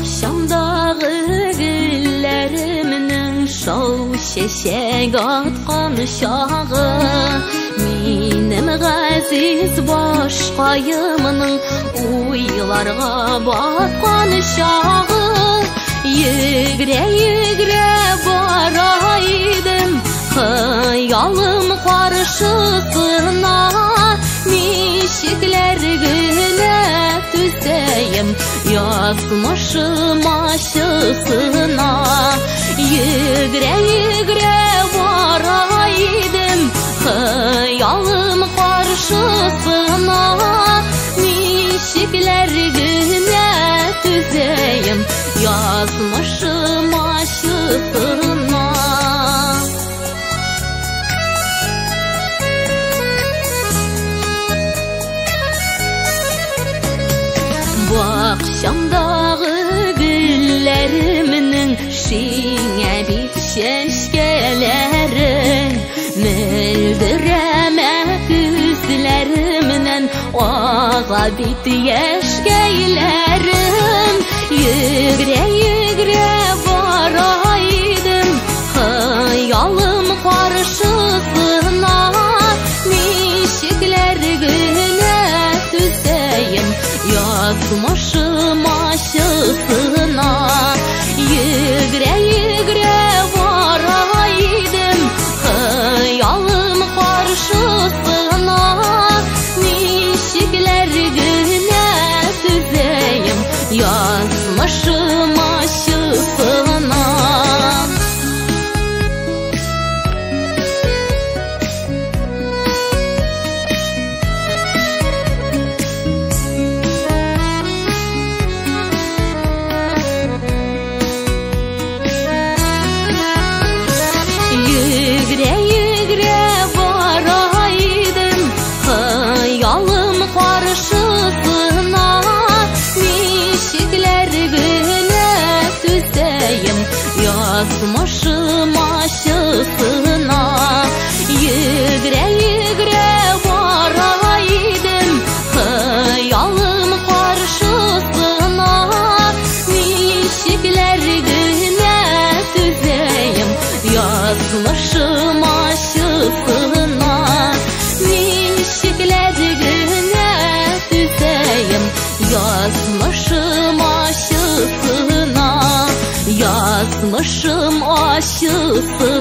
Bakşamdağı güllerimnin şov şeşek atkan şağı Minim gaziz başkayımның uylarga batkan şağı Yigre baraydım hayalım karşısına Nişikler güne tüseyim yazmışım aşısına Yigre baraydım hayalım karşısına Nişikler güne tüseyim yazmışım aşısına Bakşamdağı güllerimnin şiňe bit şeşkeleri Mildiremek yüzlerimden ağa bit yeşkeylerim Yigre baraydım hayalım karşısına Nişikler güne tüseyim yazmışım aşısına Yigre baraydım hayalım karşısına Nişikler güne tüseyim yazmışım aşısına Yigre baraydım hayalım karşısına Nişikler güne tüseyim yazmışım aşısına Yigre baraydım hayalım karşısına Nişikler güne tüseyim yazmışım aşısına Nişikler güne tüseyim yazmışım aşısına Yazmışım aşısına